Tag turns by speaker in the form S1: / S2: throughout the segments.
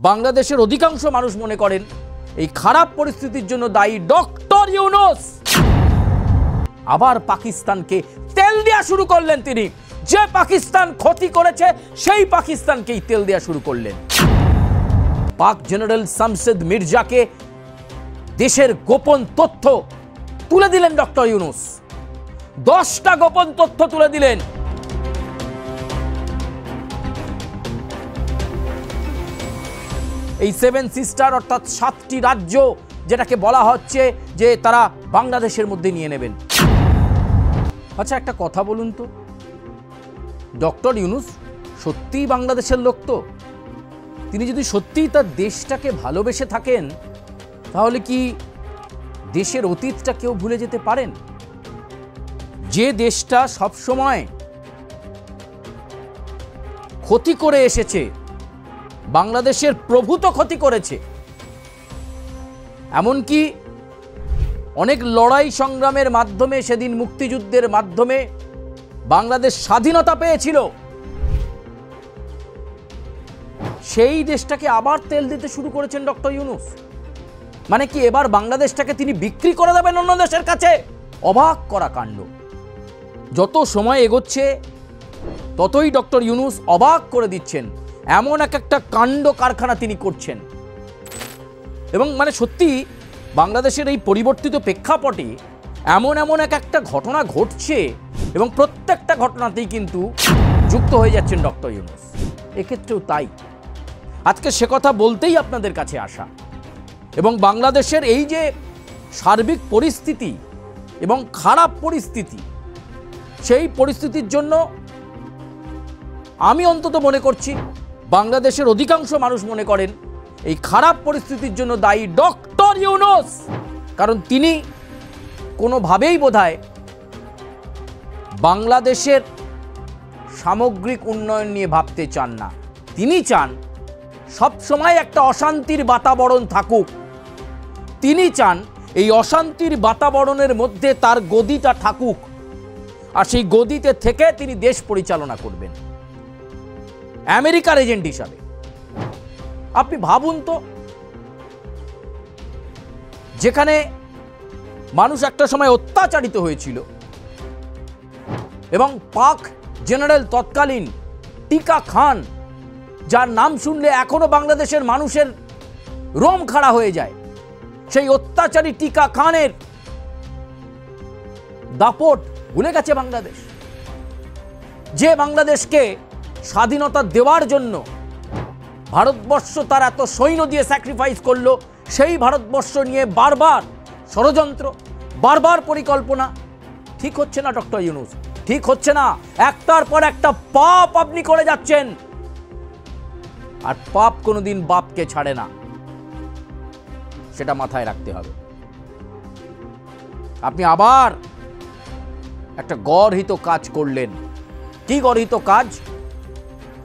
S1: বাংলাদেশের অধিকাংশ মানুষ মনে করেন এই খারাপ পরিস্থিতির জন্য দায়ী ডক্টর ইউনূস। আবার পাকিস্তানকে তেল দেওয়া শুরু করলেন তিনি। যে পাকিস্তান ক্ষতি করেছে সেই পাকিস্তানকেই তেল দেওয়া শুরু করলেন। পাক জেনারেল শামসেদ মির্জাকে দেশের গোপন তথ্য তুলে দিলেন ডক্টর ইউনূস। 10টা গোপন তথ্য তুলে দিলেন। এই 7 সিস্টার অর্থাৎ 7টি রাজ্য যেটাকে বলা হচ্ছে যে তারা বাংলাদেশের মধ্যে নিয়ে নেবেন। আচ্ছা একটা কথা বলুন তো, ডক্টর ইউনূস সত্যিই বাংলাদেশের লোক তো? তিনি যদি সত্যিই তার দেশটাকে ভালোবেসে থাকেন তাহলে কি দেশের অতীতটা কেউ ভুলে যেতে পারেন? যে দেশটা সবসময় ক্ষতি করে এসেছে, বাংলাদেশের প্রভূত ক্ষতি করেছে, এমনকি অনেক লড়াই সংগ্রামের মাধ্যমে সেদিন মুক্তিযুদ্ধের মাধ্যমে বাংলাদেশ স্বাধীনতা পেয়েছিল, সেই দেশটাকে আবার তেল দিতে শুরু করেছেন ডক্টর ইউনূস। মানে কি এবার বাংলাদেশটাকে তিনি বিক্রি করে দেবেন অন্য দেশের কাছে? অবাক করা কাণ্ড। যত সময় এগোচ্ছে ততই ডক্টর ইউনূস অবাক করে দিচ্ছেন। এমন একটা কাণ্ড কারখানা তিনি করছেন এবং মানে সত্যি বাংলাদেশের এই পরিবর্তিত প্রেক্ষাপটে এমন একটা ঘটনা ঘটছে এবং প্রত্যেকটা ঘটনাতেই কিন্তু যুক্ত হয়ে যাচ্ছেন ডক্টর ইউনূস। এক্ষেত্রেও তাই। আজকে সে কথা বলতেই আপনাদের কাছে আসা এবং বাংলাদেশের এই যে সার্বিক পরিস্থিতি এবং খারাপ পরিস্থিতি, সেই পরিস্থিতির জন্য আমি অন্তত মনে করছি বাংলাদেশের অধিকাংশ মানুষ মনে করেন এই খারাপ পরিস্থিতির জন্য দায়ী ডক্টর ইউনূস। কারণ তিনি কোনোভাবেই বোধহয় বাংলাদেশের সামগ্রিক উন্নয়ন নিয়ে ভাবতে চান না। তিনি চান সবসময় একটা অশান্তির বাতাবরণ থাকুক। তিনি চান এই অশান্তির বাতাবরণের মধ্যে তার গদিটা থাকুক আর সেই গদিতে থেকে তিনি দেশ পরিচালনা করবেন আমেরিকার এজেন্ট হিসাবে। আপনি ভাবুন তো, যেখানে মানুষ একটা সময় অত্যাচারিত হয়েছিল এবং পাক জেনারেল তৎকালীন টিকা খান, যার নাম শুনলে এখনো বাংলাদেশের মানুষের রোম খাড়া হয়ে যায়, সেই অত্যাচারী টিকা খানের দাপট ভুলে গেছে বাংলাদেশ। যে বাংলাদেশকে স্বাধীনতা দেওয়ার জন্য ভারতবর্ষ তার এত সৈন্য দিয়ে স্যাক্রিফাইস করলো, সেই ভারতবর্ষ নিয়ে বারবার ষড়যন্ত্র, বারবার পরিকল্পনা। ঠিক হচ্ছে না ডক্টর ইউনূস, ঠিক হচ্ছে না। একটার পর একটা পাপ আপনি করে যাচ্ছেন আর পাপ কোনোদিন বাপকে ছাড়ে না, সেটা মাথায় রাখতে হবে। আপনি আবার একটা গর্হিত কাজ করলেন। কি গর্হিত কাজ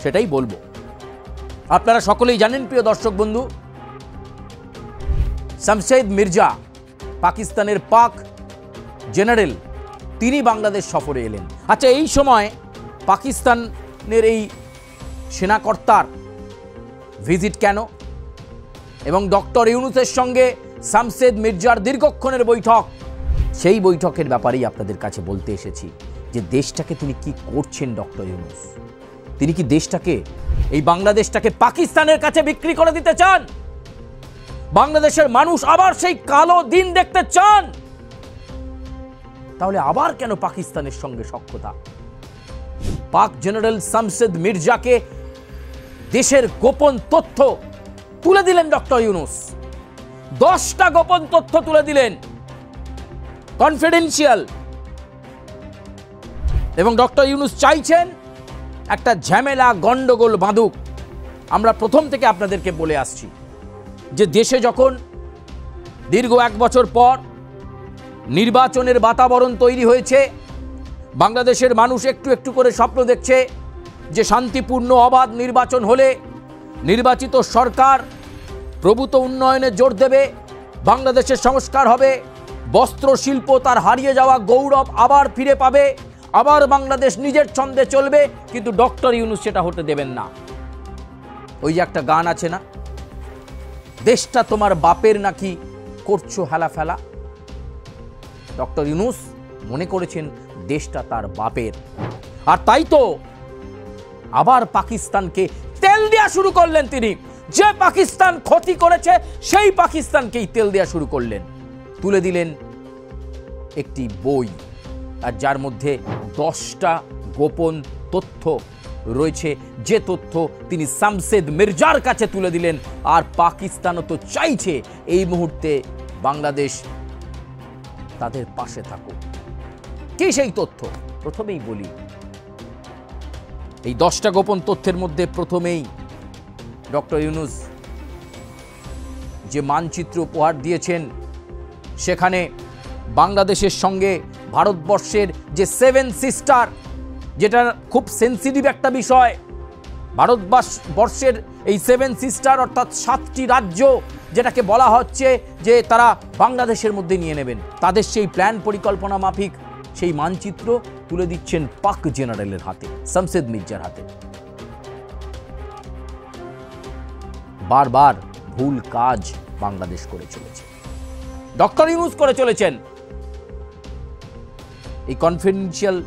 S1: সেটাই বলবো। আপনারা সকলেই জানেন প্রিয় দর্শক বন্ধু, শামসেদ মির্জা পাকিস্তানের পাক জেনারেল, তিনি বাংলাদেশ সফরে এলেন। আচ্ছা এই সময় পাকিস্তানের এই সেনাকর্তার ভিজিট কেন এবং ডক্টর ইউনূসের সঙ্গে শামসেদ মির্জার দীর্ঘক্ষণের বৈঠক, সেই বৈঠকের ব্যাপারেই আপনাদের কাছে বলতে এসেছি যে দেশটাকে তিনি কি করছেন ডক্টর ইউনূস। তিনি কি দেশটাকে, এই বাংলাদেশটাকে পাকিস্তানের কাছে বিক্রি করে দিতে চান? বাংলাদেশের মানুষ আবার সেই কালো দিন দেখতে চান? তাহলে আবার কেন পাকিস্তানের সঙ্গে সখ্যতা? পাক জেনারেল শামসেদ মির্জাকে দেশের গোপন তথ্য তুলে দিলেন ডক্টর ইউনূস। 10টা গোপন তথ্য তুলে দিলেন, কনফিডেন্সিয়াল। এবং ডক্টর ইউনূস চাইছেন একটা ঝামেলা গন্ডগোল বাঁধুক। আমরা প্রথম থেকে আপনাদেরকে বলে আসছি যে দেশে যখন দীর্ঘ 1 বছর পর নির্বাচনের বাতাবরণ তৈরি হয়েছে, বাংলাদেশের মানুষ একটু একটু করে স্বপ্ন দেখছে যে শান্তিপূর্ণ অবাধ নির্বাচন হলে নির্বাচিত সরকার প্রভূত উন্নয়নে জোর দেবে, বাংলাদেশের সংস্কার হবে, বস্ত্র শিল্প তার হারিয়ে যাওয়া গৌরব আবার ফিরে পাবে, আবার বাংলাদেশ নিজের ছন্দে চলবে। কিন্তু ডক্টর ইউনূস সেটা হতে দেবেন না। ওই যে একটা গান আছে না, দেশটা তোমার বাপের নাকি করছো হেলা ফেলা। ডক্টর ইউনূস মনে করেছেন দেশটা তার বাপের, আর তাই তো আবার পাকিস্তানকে তেল দেওয়া শুরু করলেন তিনি। যে পাকিস্তান ক্ষতি করেছে সেই পাকিস্তানকেই তেল দেওয়া শুরু করলেন। তুলে দিলেন একটি বই, আর যার মধ্যে 10টা গোপন তথ্য রয়েছে, যে তথ্য তিনি শামসেদ মির্জার কাছে তুলে দিলেন। আর পাকিস্তানও তো চাইছে এই মুহূর্তে বাংলাদেশ তাদের পাশে থাকুক। কি সেই তথ্য? প্রথমেই বলি, এই 10টা গোপন তথ্যের মধ্যে প্রথমেই ডক্টর ইউনূস যে মানচিত্র উপহার দিয়েছেন, সেখানে বাংলাদেশের সঙ্গে ভারতবর্ষের যে 7 সিস্টার, যেটা খুব সেন্সিটিভ একটা বিষয়, ভারতবর্ষের এই 7 সিস্টার অর্থাৎ 7টি রাজ্য, যেটাকে বলা হচ্ছে যে তারা বাংলাদেশের মধ্যে নিয়ে নেবেন, তাদের সেই প্ল্যান পরিকল্পনা মাফিক সেই মানচিত্র তুলে দিচ্ছেন পাক জেনারেলের হাতে, শামসেদ মির্জার হাতে। বারবার ভুল কাজ বাংলাদেশ করে চলেছে, ডক্টর ইউনূস করে চলেছেন। এই কনফিডেন্সিয়াল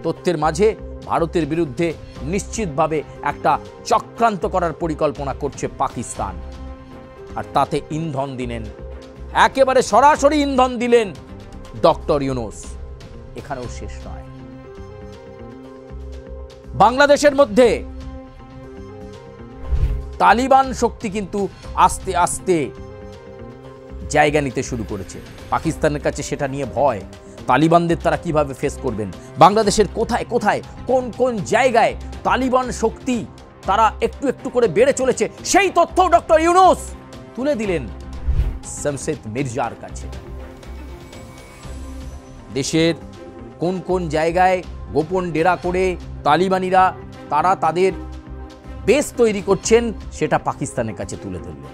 S1: তথ্যের মাঝে ভারতের বিরুদ্ধে নিশ্চিতভাবে একটা চক্রান্ত করার পরিকল্পনা করছে পাকিস্তান, আর তাতে ইন্ধন দিলেন, একেবারে সরাসরি ইন্ধন দিলেন ডক্টর ইউনূস। এখানেও শেষ নয়, বাংলাদেশের মধ্যে তালিবান শক্তি কিন্তু আস্তে আস্তে জায়গা নিতে শুরু করেছে। পাকিস্তানের কাছে সেটা নিয়ে ভয়, তালিবানদের তারা কিভাবে ফেস করবেন, বাংলাদেশের কোথায় কোথায় কোন কোন জায়গায় তালিবান শক্তি তারা একটু একটু করে বেড়ে চলেছে, সেই তথ্য ডক্টর ইউনূস তুলে দিলেন শামসেদ মির্জার কাছে। দেশের কোন কোন জায়গায় গোপন ডেরা করে তালিবানিরা তারা তাদের বেস তৈরি করছেন, সেটা পাকিস্তানের কাছে তুলে ধরলেন।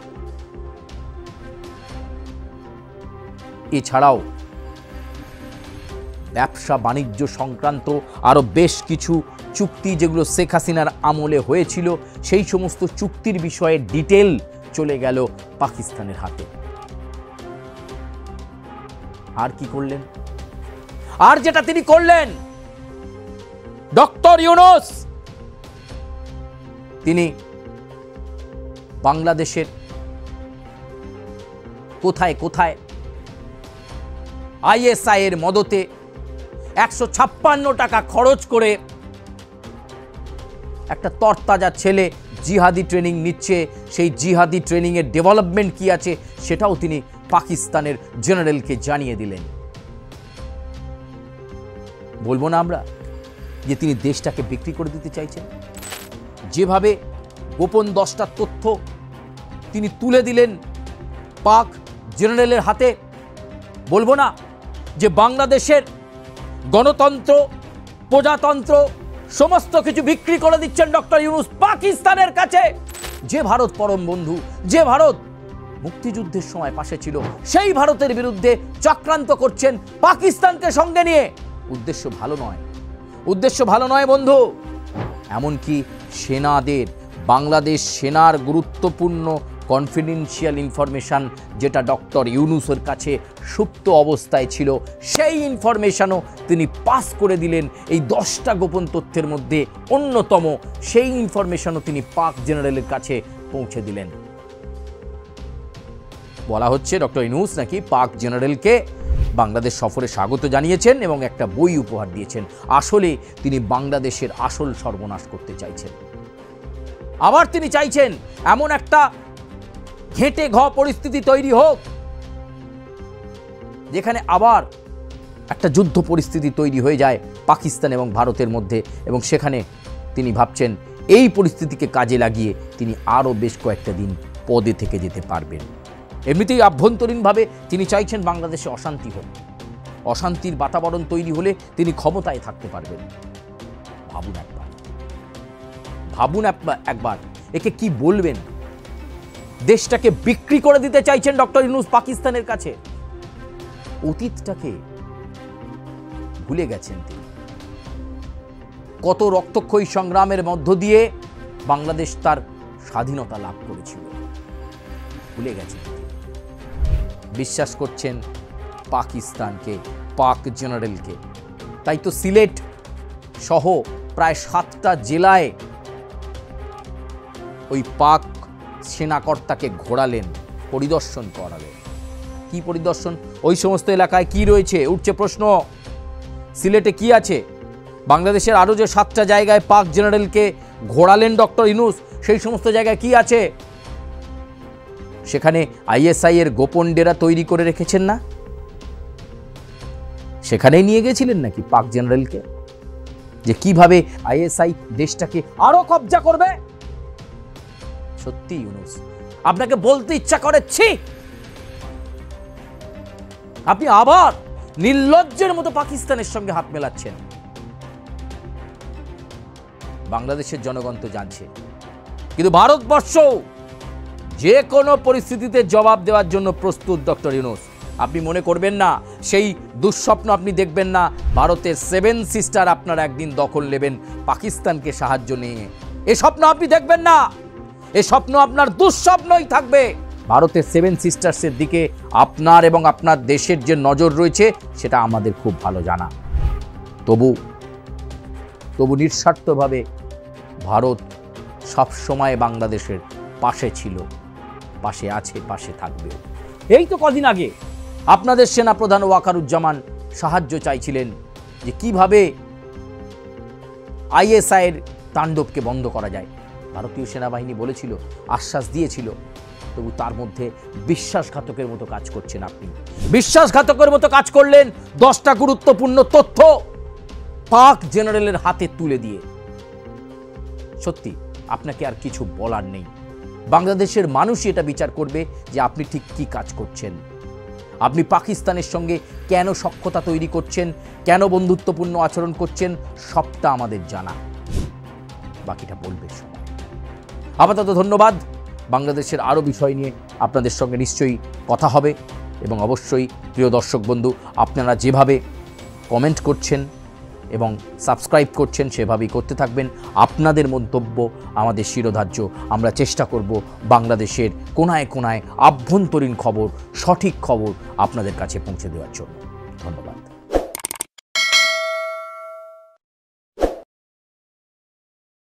S1: এছাড়াও ব্যবসা বাণিজ্য সংক্রান্ত আরো বেশ কিছু চুক্তি, যেগুলো শেখ হাসিনার আমলে হয়েছিল, সেই সমস্ত চুক্তির বিষয়ে ডিটেল চলে গেল পাকিস্তানের হাতে। আর কি করলেন? আর যেটা তিনি করলেন, ডক্টর ইউনূস তিনি বাংলাদেশের কোথায় কোথায় আইএসআই এর মদতে 156 টাকা খরচ করে একটা তরতাজা ছেলে জিহাদি ট্রেনিং নিচ্ছে, সেই জিহাদি ট্রেনিং এর ডেভেলপমেন্ট কি আছে সেটাও তিনি পাকিস্তানের জেনারেলকে জানিয়ে দিলেন। বলবো না আমরা যে তিনি দেশটাকে বিক্রি করে দিতে চাইছেন? যেভাবে গোপন 10টা তথ্য তিনি তুলে দিলেন পাক জেনারেলের হাতে, বলবো না যে বাংলাদেশের গণতন্ত্র, প্রজাতন্ত্র সমস্ত কিছু বিক্রি করে দিচ্ছেন ডক্টর ইউনূস পাকিস্তানের কাছে। যে ভারত পরম বন্ধু, যে ভারত মুক্তিযুদ্ধের সময় পাশে ছিল, সেই ভারতের বিরুদ্ধে চক্রান্ত করছেন পাকিস্তানকে সঙ্গে নিয়ে। উদ্দেশ্য ভালো নয়, উদ্দেশ্য ভালো নয় বন্ধু। এমনকি সেনাদের, বাংলাদেশ সেনার গুরুত্বপূর্ণ কনফিডেন্সিয়াল ইনফরমেশন যেটা ডক্টর ইউনূসের কাছে সুপ্ত অবস্থায় ছিল, সেই ইনফরমেশনও তিনি পাস করে দিলেন। এই 10টা গোপন তথ্যের মধ্যে অন্যতম সেই ইনফরমেশনও তিনি পাক জেনারেলের কাছে পৌঁছে দিলেন। বলা হচ্ছে ডক্টর ইউনূস নাকি পাক জেনারেলকে বাংলাদেশ সফরে স্বাগত জানিয়েছেন এবং একটা বই উপহার দিয়েছেন। আসলে তিনি বাংলাদেশের আসল সর্বনাশ করতে চাইছেন। আবার তিনি চাইছেন এমন একটা ঘেঁটে ঘ পরিস্থিতি তৈরি হোক যেখানে আবার একটা যুদ্ধ পরিস্থিতি তৈরি হয়ে যায় পাকিস্তান এবং ভারতের মধ্যে, এবং সেখানে তিনি ভাবছেন এই পরিস্থিতিকে কাজে লাগিয়ে তিনি আরও বেশ কয়েকটা দিন পদে থেকে যেতে পারবেন। এমনিতেই আভ্যন্তরীণভাবে তিনি চাইছেন বাংলাদেশে অশান্তি হোক, অশান্তির বাতাবরণ তৈরি হলে তিনি ক্ষমতায় থাকতে পারবেন। ভাবুন একবার, ভাবুন একবার একে কি বলবেন? দেশটাকে বিক্রি করে দিতে চাইছেন ডক্টর ইউনূস পাকিস্তানের কাছে। অতীতটাকে ভুলে গেছেন তিনি। কত রক্তক্ষয়ী সংগ্রামের মধ্য দিয়ে বাংলাদেশ তার স্বাধীনতা লাভ করেছিল। ভুলে গেছেন, বিশ্বাস করছেন পাকিস্তানকে, পাক জেনারেলকে। তাই তো সিলেট সহ প্রায় 7টা জেলায় ওই পাক সেনাকর্তাকে ঘোরালেন, পরিদর্শন করালেন। কি পরিদর্শন? ওই সমস্ত এলাকায় কি রয়েছে উঠছে প্রশ্ন। সিলেটে কি আছে? বাংলাদেশের আরও যে 7টা জায়গায় পাক জেনারেলকে ঘোরালেন ডক্টর ইউনূস, সেই সমস্ত জায়গায় কি আছে? সেখানে আইএসআই এর গোপন ডেরা তৈরি করে রেখেছেন না? সেখানেই নিয়ে গেছিলেন নাকি পাক জেনারেলকে, যে কিভাবে আইএসআই দেশটাকে আরো কবজা করবে? সত্যি ইউনূস, আপনাকে বলতে ইচ্ছা করেছি, আপনি আবার নির্লজ্জের মতো পাকিস্তানের সঙ্গে হাত মেলাচ্ছেন। বাংলাদেশের জনগণ তো জানছে, কিন্তু ভারতবর্ষ যে কোনো পরিস্থিতিতে জবাব দেওয়ার জন্য প্রস্তুত। ডক্টর ইউনূস, আপনি মনে করবেন না, সেই দুঃস্বপ্ন আপনি দেখবেন না, ভারতের 7 সিস্টার আপনারা একদিন দখল নেবেন পাকিস্তানকে সাহায্য নিয়ে। এ স্বপ্ন আপনি দেখবেন না, এ স্বপ্ন আপনার দুঃস্বপ্নই থাকবে। ভারতের 7 সিস্টার্সের দিকে আপনার এবং আপনার দেশের যে নজর রয়েছে সেটা আমাদের খুব ভালো জানা। তবু নিঃস্বার্থভাবে ভারত সবসময় বাংলাদেশের পাশে ছিল, পাশে আছে, পাশে থাকবে। এই তো কদিন আগে আপনাদের সেনাপ্রধান ওয়াকারুজ্জামান সাহায্য চাইছিলেন যে কিভাবে আইএসআইয়ের তাণ্ডবকে বন্ধ করা যায়। ভারতীয় সেনাবাহিনী বলেছিল, আশ্বাস দিয়েছিল, তবু তার মধ্যে বিশ্বাসঘাতকের মতো কাজ করছেন আপনি। বিশ্বাসঘাতকের মতো কাজ করলেন 10টা গুরুত্বপূর্ণ তথ্য পাক জেনারেলের হাতে তুলে দিয়ে। সত্যি আপনাকে আর কিছু বলার নেই। বাংলাদেশের মানুষই এটা বিচার করবে যে আপনি ঠিক কি কাজ করছেন। আপনি পাকিস্তানের সঙ্গে কেন সখ্যতা তৈরি করছেন, কেন বন্ধুত্বপূর্ণ আচরণ করছেন, সবটা আমাদের জানা। বাকিটা বলবে সময়। আপাতত ধন্যবাদ। বাংলাদেশের আরও বিষয় নিয়ে আপনাদের সঙ্গে নিশ্চয়ই কথা হবে, এবং অবশ্যই প্রিয় দর্শক বন্ধু, আপনারা যেভাবে কমেন্ট করছেন এবং সাবস্ক্রাইব করছেন সেভাবেই করতে থাকবেন। আপনাদের মন্তব্য আমাদের শিরোধার্য। আমরা চেষ্টা করব বাংলাদেশের কোনায় কোনায় আভ্যন্তরীণ খবর, সঠিক খবর আপনাদের কাছে পৌঁছে দেওয়ার জন্য। ধন্যবাদ।